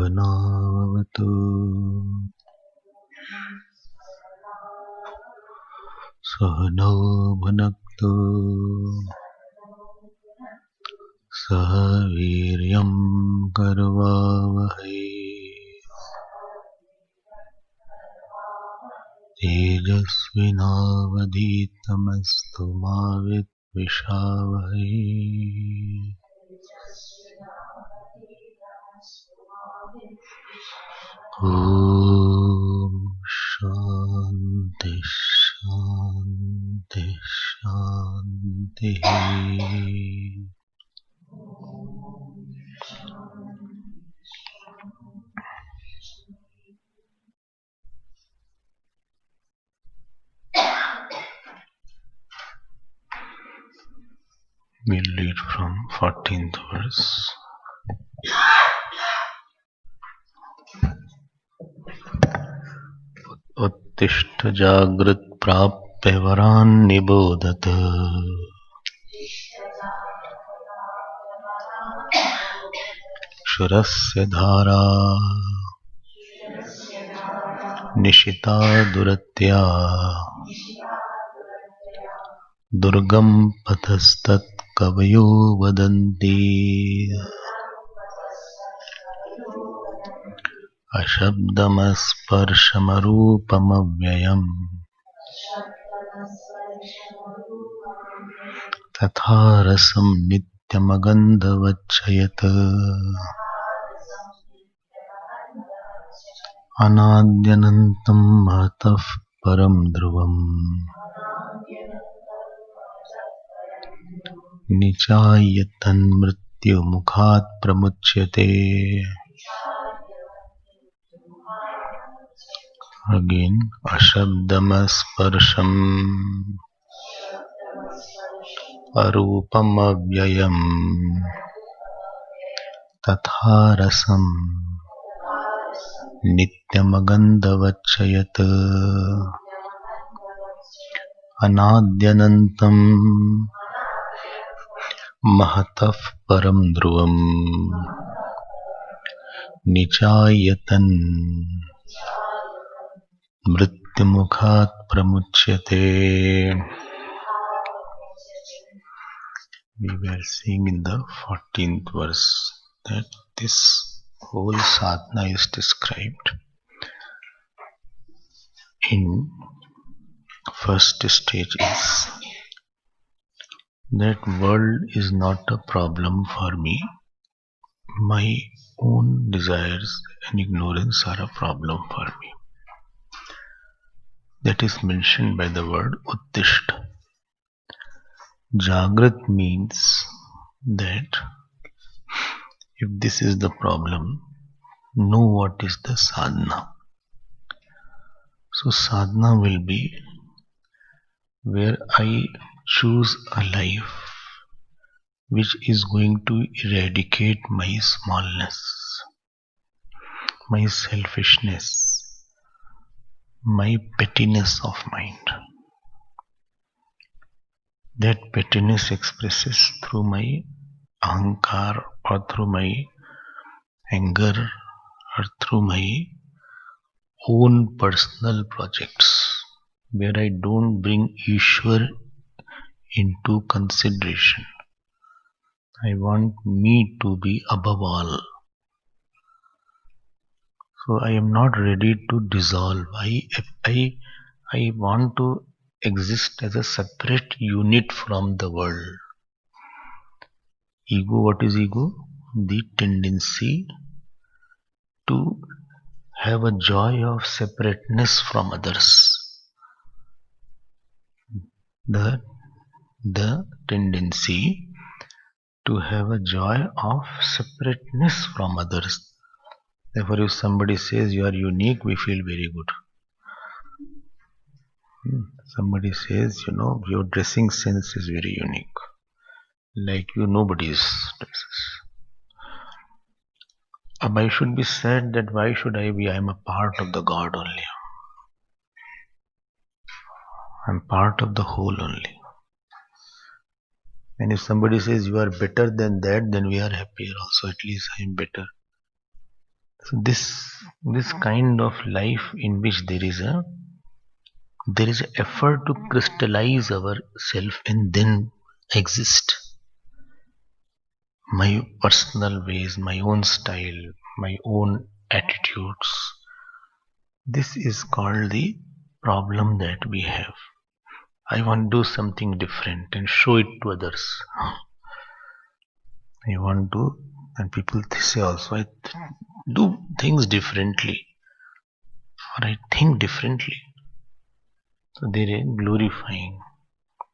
सहनावतु सहनौ भुनक्तु सह वीर्यं करवावहै तेजस्विनावधीतमस्तु मा विद्विषावहै। ॐ शान्ति शान्ति शान्तिः। We'll read from 14th verse. उत्तिष्ठ जागृत प्राप्य वरान् निबोधत शूरस्य धारा निशिता दुरत्या दुर्गम पथस्तत् कवयो वदन्ति अशब्दमस्पर्शमरूपमव्ययम् तथा रसं नित्यमगन्धवच्चयत् अनाद्यनन्तं महतः परं ध्रुवम् निचाय्य तन्मृत्युमुखात् प्रमुच्यते। Again, ashabdamasparsham arupamavyayam tatha rasam nityamagandhavacchayat anadyanantam mahataf param dhruvam nichayatan mrityumukhat pramuchyate. We were seeing in the 14th verse that this whole sadhana is described in first stage is that world is not a problem for me. My own desires and ignorance are a problem for me. That is mentioned by the word uttishta. Jagrat means that if this is the problem, know what is the sadhana. So sadhana will be where I choose a life which is going to eradicate my smallness, my selfishness, my pettiness of mind. That pettiness expresses through my ahankar or through my anger or through my own personal projects, where I don't bring Ishwar into consideration. I want me to be above all. So I am not ready to dissolve. I want to exist as a separate unit from the world. Ego, what is ego? The tendency to have a joy of separateness from others. The tendency to have a joy of separateness from others. Therefore, if somebody says you are unique, we feel very good. Somebody says, your dressing sense is very unique. Like you, nobody's dresses. I should be said that why should I be? I am a part of the God only. I am part of the whole only. And if somebody says you are better than that, then we are happier also. At least I am better. So this kind of life in which there is an effort to crystallize ourself and then exist. My personal ways, my own style, my own attitudes. This is called the problem that we have. I want to do something different and show it to others. I want to, and people say also, I do things differently or I think differently. So they're glorifying.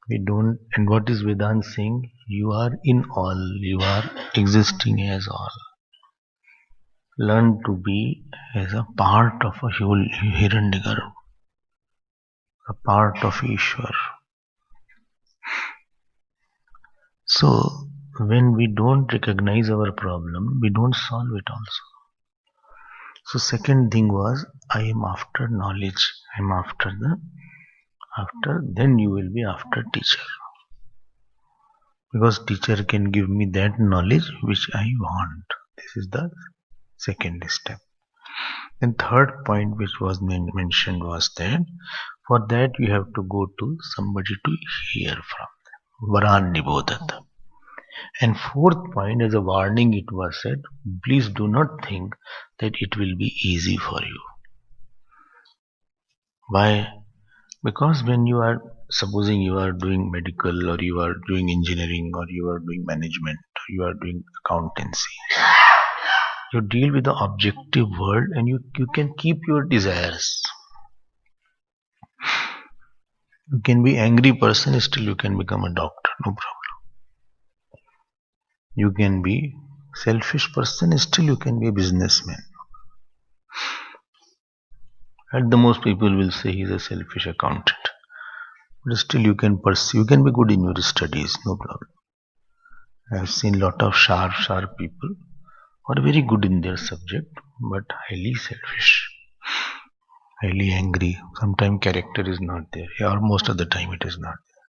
We don't, and what is Vedanta saying? You are in all, you are existing as all. Learn to be as a part of a whole Hiranyagarbha, a part of Ishwar. So when we don't recognize our problem, we don't solve it also. So second thing was, I am after knowledge. I am after then you will be after teacher. Because teacher can give me that knowledge which I want. This is the second step. And third point which was mentioned was that for that you have to go to somebody to hear from. Varan Nibodat. And fourth point, as a warning, it was said, please do not think that it will be easy for you. Why? Because when you are, supposing you are doing medical or you are doing engineering or you are doing management or you are doing accountancy, you deal with the objective world and you can keep your desires. You can be angry person, still you can become a doctor, no problem. You can be selfish person, still you can be a businessman. At the most people will say he is a selfish accountant. But still you can pursue, you can be good in your studies, no problem. I have seen lot of sharp people who are very good in their subject, but highly selfish, highly angry. Sometimes character is not there, or most of the time it is not there.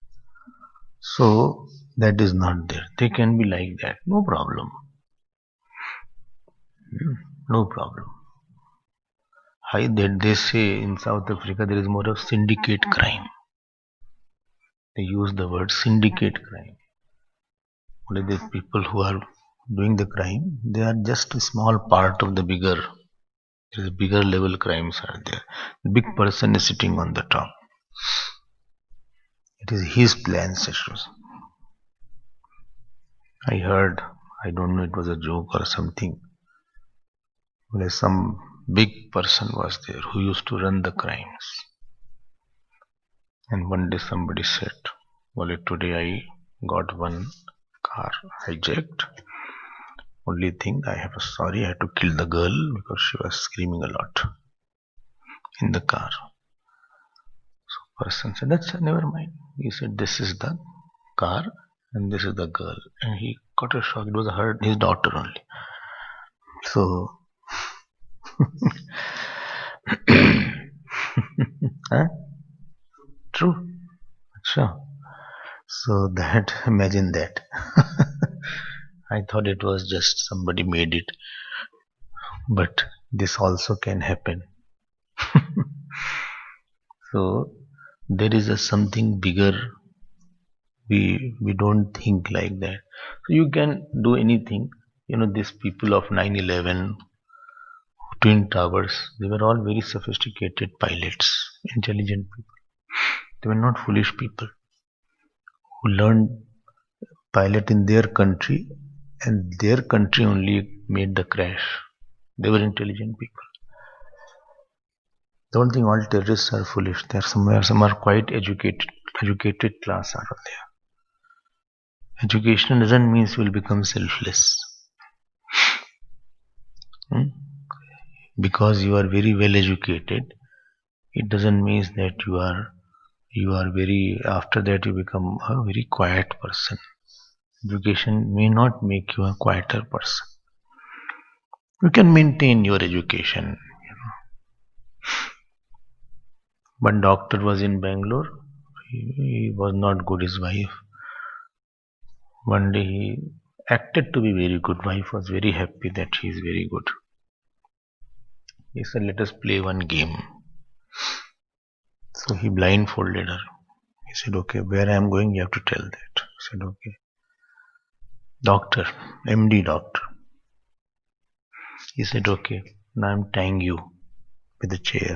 So that is not there. They can be like that, no problem. No problem. They say in South Africa there is more of syndicate crime. They use the word syndicate crime. Only the people who are doing the crime, they are just a small part of the bigger. There is bigger level crimes are there. The big person is sitting on the top. It is his plans. I heard, I don't know, it was a joke or something. Well, some big person was there who used to run the crimes. And one day somebody said, well, today I got one car hijacked. Only thing I have sorry, I had to kill the girl because she was screaming a lot in the car. So person said, that's never mind. He said, this is the car and this is the girl. And he got a shock. It was his daughter only. So huh? True. Sure. So that imagine that. I thought it was just somebody made it. But this also can happen. So there is a something bigger. We don't think like that. So you can do anything. You know, these people of 9/11, Twin Towers, they were all very sophisticated pilots, intelligent people. They were not foolish people who learned pilot in their country and their country only made the crash. They were intelligent people. Don't think all terrorists are foolish. There are some are quite educated class are there. Education doesn't mean you will become selfless. Hmm? Because you are very well educated, it doesn't mean that you are very after that you become a very quiet person. Education may not make you a quieter person. You can maintain your education. But doctor was in Bangalore. He was not good. His wife. One day he acted to be very good. Wife was very happy that he is very good. He said, let us play one game. So he blindfolded her. He said, okay, where I am going, you have to tell that. He said, okay. Doctor, MD doctor. He said, okay, now I'm tying you with a chair.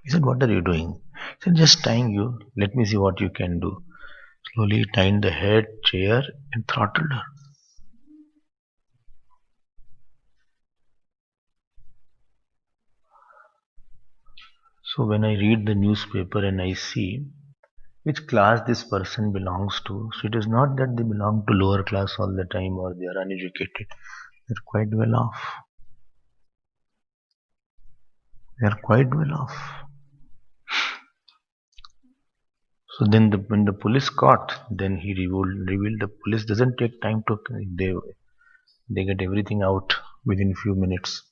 He said, what are you doing? He said, just tying you. Let me see what you can do. Slowly tied the head, chair, and throttled her. So when I read the newspaper and I see which class this person belongs to, so it is not that they belong to lower class all the time or they are uneducated. They're quite well off. They're quite well off. So then when the police caught, then he revealed the police doesn't take time to, they get everything out within few minutes.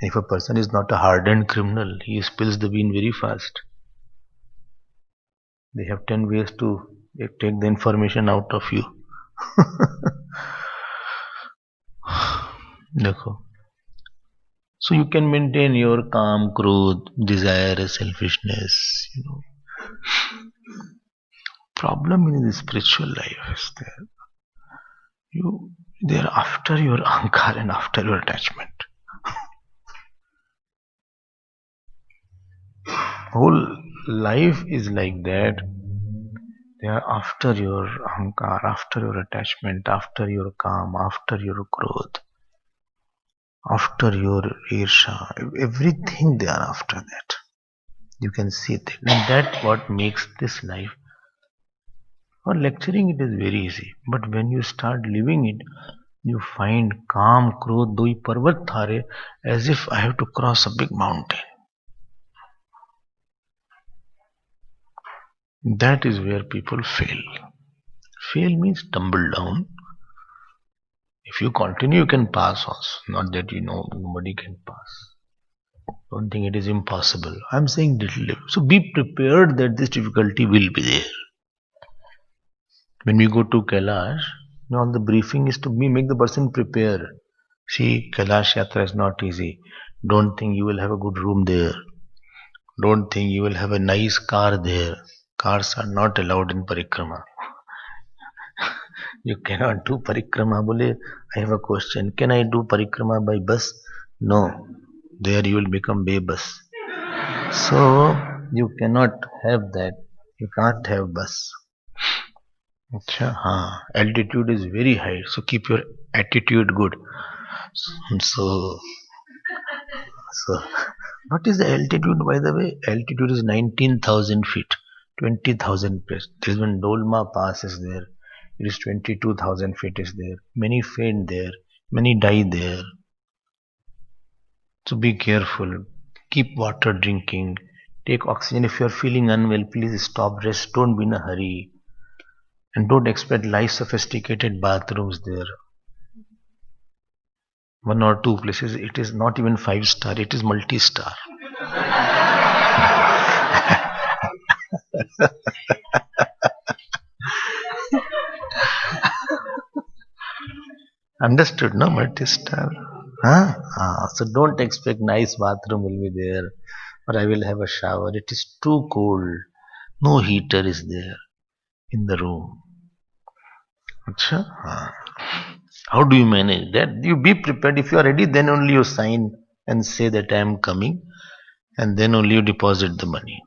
If a person is not a hardened criminal, he spills the bean very fast. They have 10 ways to take the information out of you. देखो. So you can maintain your calm, growth, desire, selfishness. Problem in the spiritual life is there. They are after your ankar and after your attachment. Whole life is like that. They are after your ankar, after your attachment, after your calm, after your growth, after your irsha. Everything they are after that. You can see that. And that's what makes this life. For lecturing it is very easy. But when you start living it, you find calm, growth, doi parvat thare, as if I have to cross a big mountain. That is where people fail. Fail means tumble down. If you continue, you can pass also. Not that nobody can pass. Don't think it is impossible. I'm saying little. So be prepared that this difficulty will be there. When we go to Kailash, all the briefing is to make the person prepare. See, Kailash Yatra is not easy. Don't think you will have a good room there. Don't think you will have a nice car there. Cars are not allowed in Parikrama. You cannot do Parikrama. Bole, I have a question. Can I do Parikrama by bus? No. There you will become bebus. So, you cannot have that. You can't have bus. Achha, altitude is very high. So, keep your attitude good. So, so what is the altitude, by the way? Altitude is 19,000 feet, 20,000 feet. There is one Dolma Pass is there. It is 22,000 feet is there. Many faint there. Many die there. So be careful. Keep water drinking. Take oxygen. If you are feeling unwell, please stop, rest. Don't be in a hurry. And don't expect nice sophisticated bathrooms there. One or two places, it is not even 5-star, it is multi-star. Understood, no? Multi-star. Huh? So don't expect nice bathroom will be there, or I will have a shower. It is too cold. No heater is there in the room. Achha? How do you manage that? You be prepared. If you are ready, then only you sign and say that I am coming, and then only you deposit the money.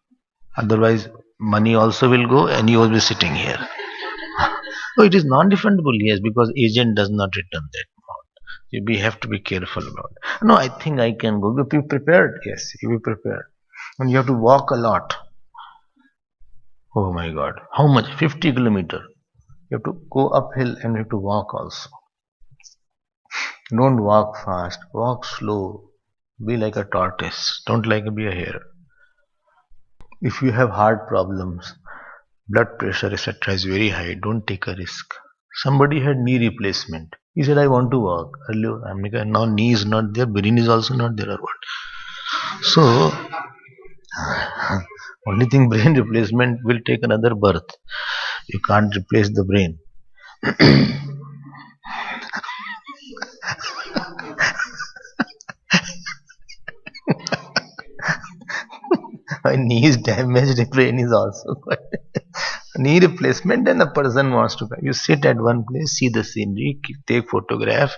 Otherwise, money also will go and you will be sitting here. Oh, it is non-refundable, yes, because agent does not return that amount. We have to be careful about it. No, I think I can go. Be prepared. Yes, you be prepared. And you have to walk a lot. Oh my God. How much? 50 kilometer. You have to go uphill and you have to walk also. Don't walk fast. Walk slow. Be like a tortoise. Don't be a hare. If you have heart problems, blood pressure, etc. is very high, don't take a risk. Somebody had knee replacement. He said, I want to walk. Earlier, I'm like, now knee is not there, brain is also not there or what. So, only thing brain replacement will take another birth. You can't replace the brain. My knee is damaged, the brain is also knee replacement, and the person wants to come. You sit at one place, see the scenery, take photograph,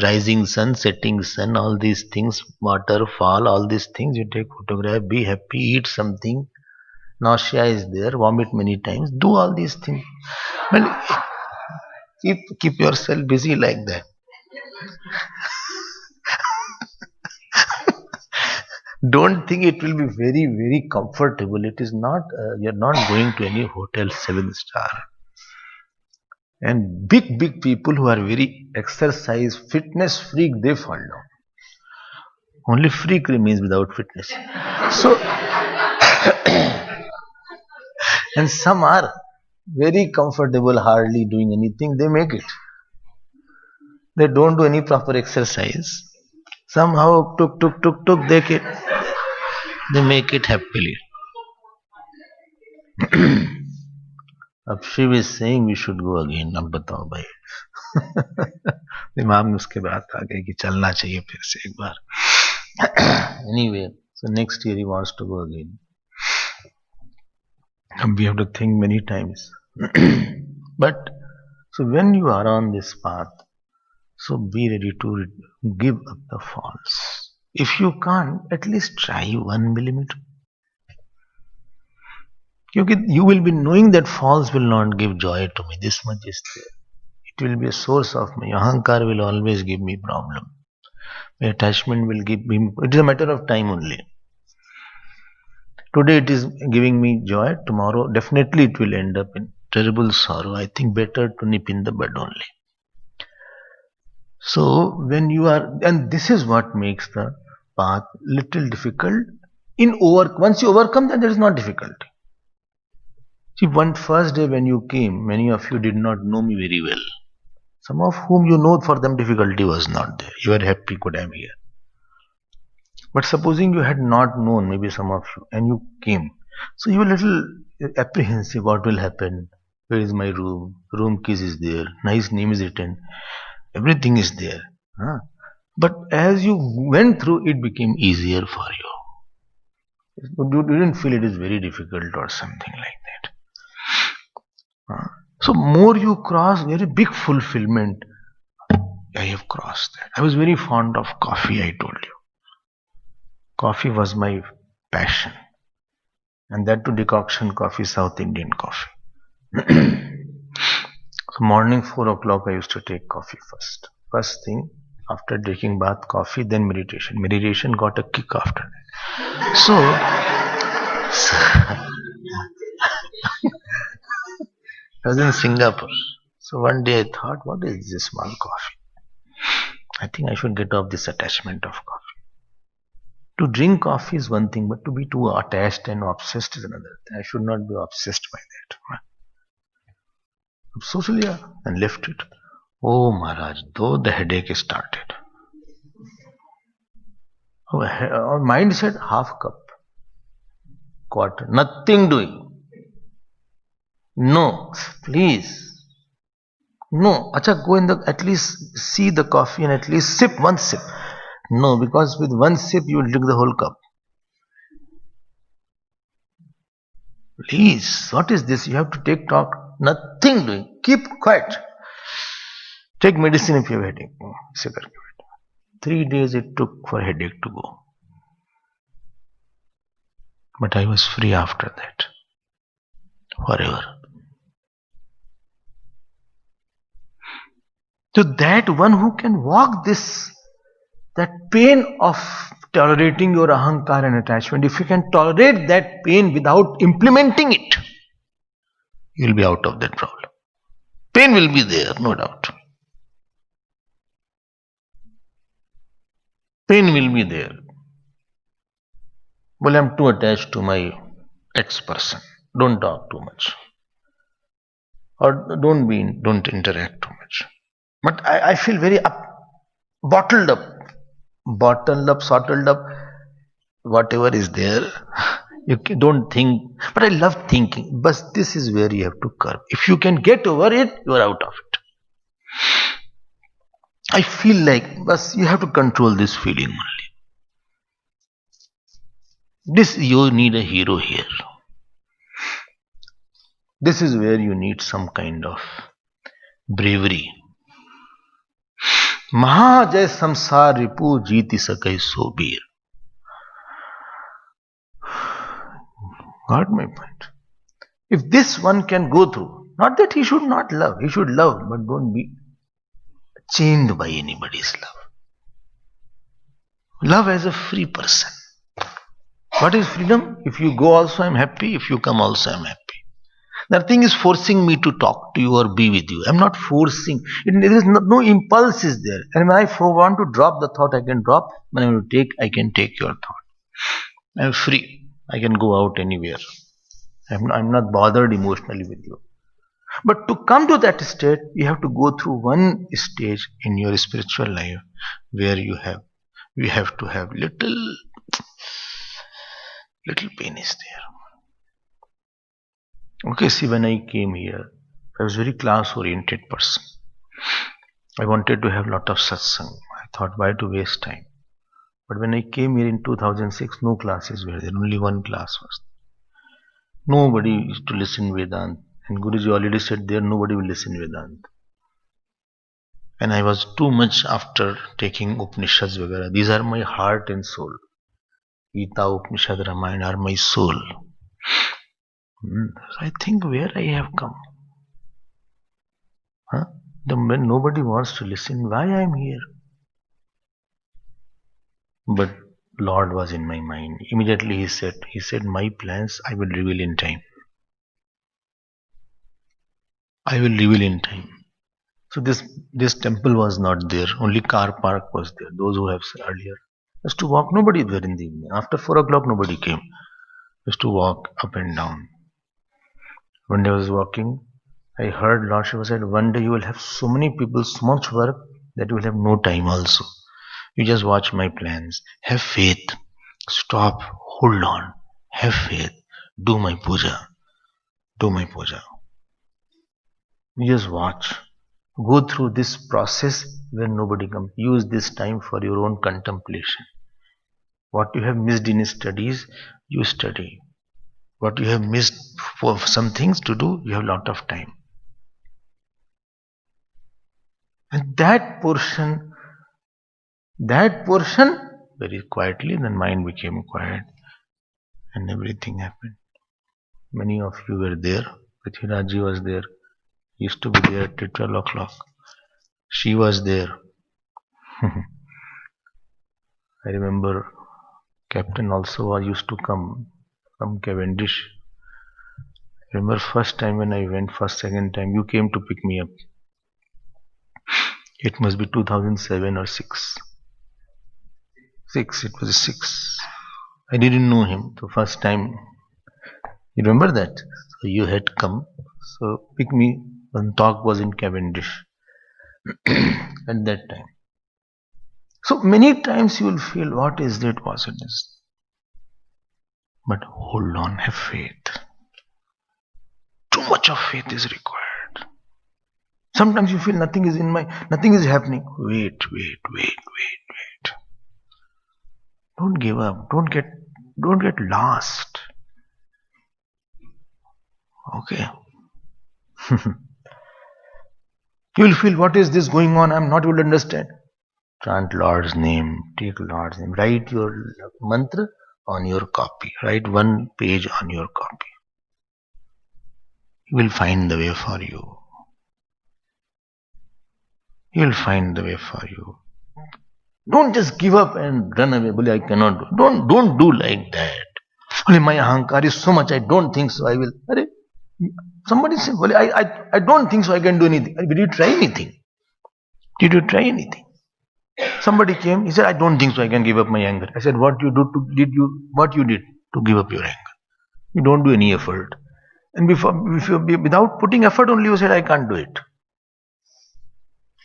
rising sun, setting sun, all these things, waterfall, all these things. You take photograph, be happy, eat something. Nausea is there, vomit many times. Do all these things. Well, keep yourself busy like that. Don't think it will be very very comfortable. It is not. You're not going to any hotel 7 star. And big people who are very exercise fitness freak, they fall down. Only freak remains without fitness. So, and some are very comfortable, hardly doing anything. They make it. They don't do any proper exercise. Somehow, tuk, they make it happily. अब Shiv is saying we should go again. अब बताओ भाई. दिमाग में उसके बाद आ गई कि चलना चाहिए फिर से एक बार. Anyway, so next year he wants to go again. And we have to think many times. But so when you are on this path, so be ready to give up the falls. If you can't, at least try 1 millimeter. You will be knowing that falls will not give joy to me. This much is there. It will be a source of my ahankar will always give me problem. My attachment will give me. It is a matter of time only. Today it is giving me joy. Tomorrow definitely it will end up in terrible sorrow. I think better to nip in the bud only. So when you are, and this is what makes the path little difficult. Once you overcome, then there is not difficulty. See, one first day when you came, many of you did not know me very well. Some of whom you know, for them difficulty was not there. You are happy, good, I am here. But supposing you had not known, maybe some of you, and you came, so you were a little apprehensive. What will happen? Where is my room? Room keys is there. Nice name is written. Everything is there. Huh? But as you went through, it became easier for you. You didn't feel it is very difficult or something like that. So more you cross, very big fulfillment. I have crossed that. I was very fond of coffee, I told you. Coffee was my passion. And that too decoction coffee, South Indian coffee. So morning 4 o'clock I used to take coffee first. First thing, after drinking bath, coffee, then meditation. Meditation got a kick after that. So I was in Singapore. So one day I thought, what is this small coffee? I think I should get off this attachment of coffee. To drink coffee is one thing, but to be too attached and obsessed is another thing. I should not be obsessed by that. Socially, and left it. Oh Maharaj, though the headache started. Our mind said half cup, quarter, nothing doing. No, please. No, acha, go in at least see the coffee and at least sip one sip. No, because with one sip you will drink the whole cup. Please, what is this? You have to take talk. Nothing doing. Keep quiet. Take medicine if you have headache. 3 days it took for headache to go. But I was free after that. Forever. So that one who can walk this, that pain of tolerating your ahankar and attachment, if you can tolerate that pain without implementing it, you will be out of that problem. Pain will be there, no doubt. Pain will be there. Well, I'm too attached to my ex-person. Don't talk too much. Or don't interact too much. But I feel very bottled up, sorted up, whatever is there. You don't think, but I love thinking. But this is where you have to curb. If you can get over it, you are out of it. I feel like, but you have to control this feeling only. This you need a hero here. This is where you need some kind of bravery. Mahajay samsar ripu jeeti sakai sobir. Got my point. If this one can go through, not that he should not love, he should love, but don't be chained by anybody's love. Love as a free person. What is freedom? If you go also I'm happy, if you come also I'm happy. Nothing is forcing me to talk to you or be with you. I'm not forcing. There is no impulse is there. And when I want to drop the thought, I can drop. When I want to take, I can take your thought. I'm free. I can go out anywhere. I'm not bothered emotionally with you. But to come to that state, you have to go through one stage in your spiritual life where we have to have little pain is there. Okay, see, when I came here, I was very class-oriented person. I wanted to have lot of satsang. I thought, why to waste time? But when I came here in 2006, no classes were there. Only one class was there. Nobody used to listen Vedanta. And Guruji already said there, nobody will listen Vedanta. And I was too much after taking Upanishads vagara. These are my heart and soul. Gita, Upanishad, Ramayana are my soul. I think where I have come. Huh? When nobody wants to listen, why I am here? But Lord was in my mind. Immediately he said, my plans I will reveal in time. I will reveal in time. So this temple was not there. Only car park was there. Those who have earlier. Just to walk, nobody there in the evening. After 4 o'clock, nobody came. Just to walk up and down. One day I was walking, I heard Lord Shiva said, one day you will have so many people, so much work that you will have no time also. You just watch my plans. Have faith. Stop. Hold on. Have faith. Do my puja. Do my puja. You just watch. Go through this process when nobody comes. Use this time for your own contemplation. What you have missed in studies, you study. What you have missed for some things to do, you have a lot of time. And that portion, very quietly, then mind became quiet and everything happened. Many of you were there. Prithvirajji was there. He used to be there at 12 o'clock. She was there. I remember Captain also used to come from Cavendish. I remember first time when I went, second time, you came to pick me up. It must be 2007 or 6. It was 6. I didn't know him. So first time, you remember that? So you had come. So pick me when talk was in Cavendish at that time. So many times you will feel, what is that awesomeness? But hold on, have faith. Too much of faith is required. Sometimes you feel nothing is happening. Wait. Don't give up. Don't get lost. Okay. You will feel, what is this going on? I'm not able to understand. Chant Lord's name. Take Lord's name. Write your mantra on your copy. Write one page on your copy. He will find the way for you. He will find the way for you. Don't just give up and run away. Bole, I cannot do. Don't do like that. Bole, my ahankar is so much, I don't think so. I will. Somebody said, Bole, I don't think so I can do anything. Did you try anything? Did you try anything? Somebody came, he said, I don't think so I can give up my anger. I said, what you did to give up your anger? You don't do any effort. And without putting effort only you said, I can't do it.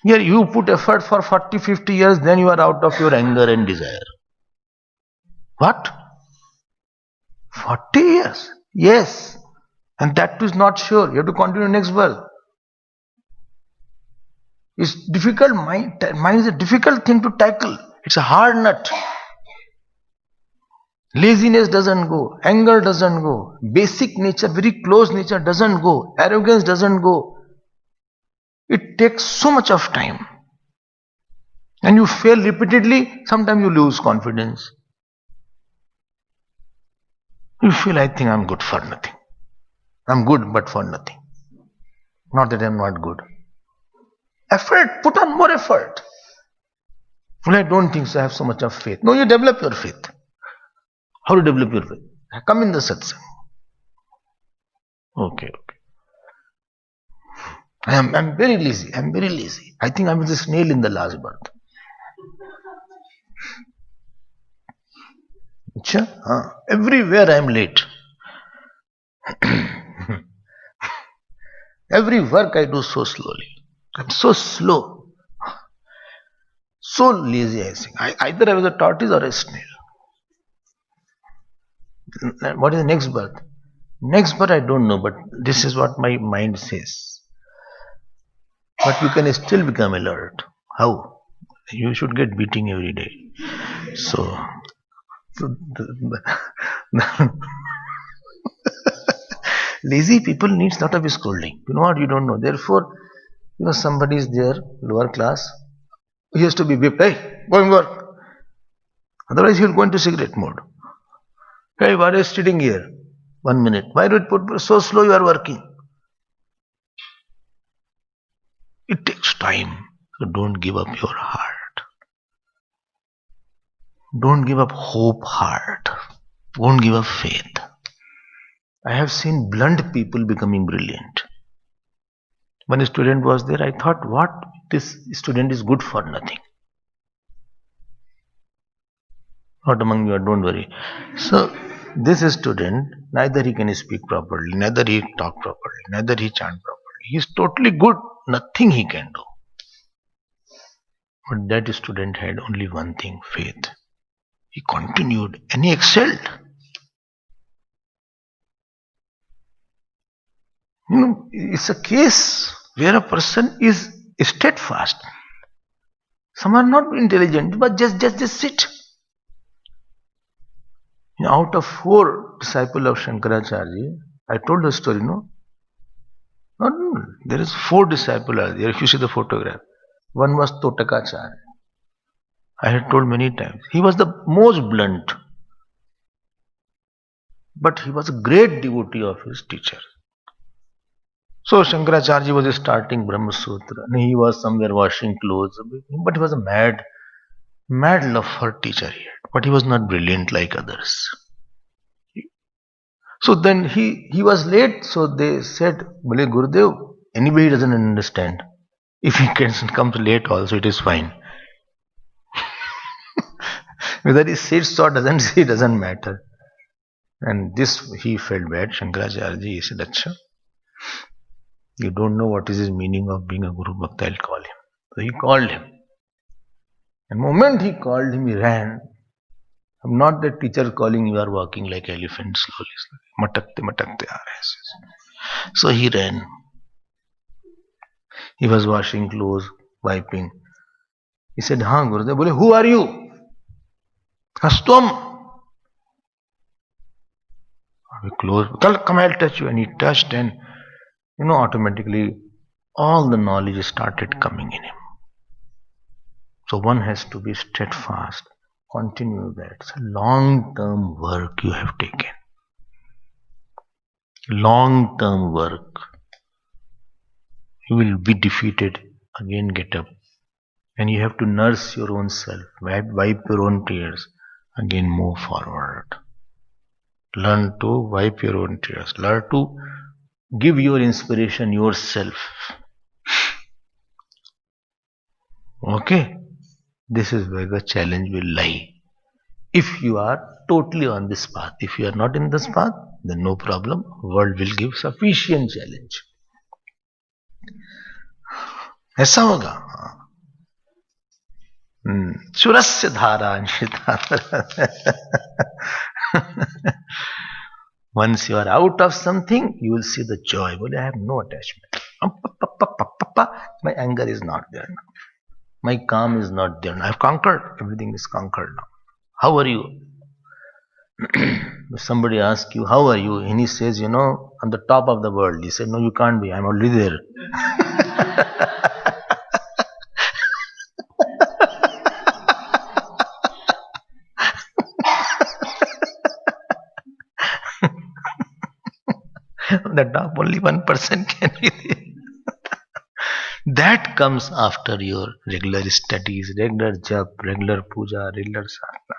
Here you put effort for 40, 50 years, then you are out of your anger and desire. What? 40 years? Yes. And that too is not sure. You have to continue next birth. It's difficult. Mind is a difficult thing to tackle. It's a hard nut. Laziness doesn't go, anger doesn't go, basic nature, very close nature doesn't go, arrogance doesn't go. It takes so much of time. And you fail repeatedly, sometimes you lose confidence. You feel, I think I'm good for nothing. I'm good but for nothing. Not that I'm not good. Effort, put on more effort. Well, I don't think so. I have so much of faith. No, you develop your faith. How to develop your faith? Come in the satsang. Okay. I'm very lazy. I'm very lazy. I think I was a snail in the last birth. Everywhere I'm late. Every work I do so slowly. I'm so slow. So lazy, I think. Either I was a tortoise or a snail. What is the next birth? Next birth I don't know, but this is what my mind says. But you can still become alert. How? You should get beating every day. So lazy people needs lot of scolding. You know what? You don't know. Therefore, somebody is there, lower class. He has to be whipped. Hey, go and work. Otherwise, he will go into cigarette mode. Hey, why are you sitting here? 1 minute. Why do you put so slow? You are working. It takes time. So don't give up your heart. Don't give up hope heart. Don't give up faith. I have seen blunt people becoming brilliant. When a student was there, I thought, what? This student is good for nothing. Not among you, don't worry. So, this student, neither he can speak properly, neither he talk properly, neither he chant properly. He is totally good, nothing he can do. But that student had only one thing, faith. He continued and he excelled. It's a case where a person is steadfast. Some are not intelligent, but just sit. Out of 4 disciples of Shankaracharya, I told the story, no? No. There is 4 disciples there. If you see the photograph, one was Totakacharya. I had told many times. He was the most blunt, but he was a great devotee of his teacher. So Shankaracharya was starting Brahma Sutra, and he was somewhere washing clothes, but he was a mad love for teacher he had, but he was not brilliant like others. So then he was late, so they said, Bale Gurudev, anybody doesn't understand. If he comes late also, it is fine. Whether he sits or doesn't sit doesn't matter. And this he felt bad. Shankaracharya he said, Acha, you don't know what is his meaning of being a Guru Bhakta, I'll call him. So he called him. And the moment he called him, he ran. I'm not the teacher calling, you are walking like elephant slowly. Matakte aa rahe. So he ran. He was washing clothes, wiping. He said, Haan Gurudev, bole, who are you? Kastom. Close. Come, I'll touch you. And he touched, and automatically all the knowledge started coming in him. So one has to be steadfast. Continue that. It's a long-term work you have taken. Long-term work. You will be defeated. Again get up. And you have to nurse your own self. Wipe your own tears. Again move forward. Learn to wipe your own tears. Learn to give your inspiration yourself. Okay? This is where the challenge will lie. If you are totally on this path. If you are not in this path, then no problem. World will give sufficient challenge. ऐसा होगा. सुरस्य धारा Once you are out of something, you will see the joy. I have no attachment. My anger is not there now. My calm is not there now. I have conquered. Everything is conquered now. How are you? If somebody asks you, how are you? And he says, on the top of the world. He said, no, you can't be. I'm already there. On the top, only 1% can be there. That comes after your regular studies, regular jap, regular puja, regular sadhana.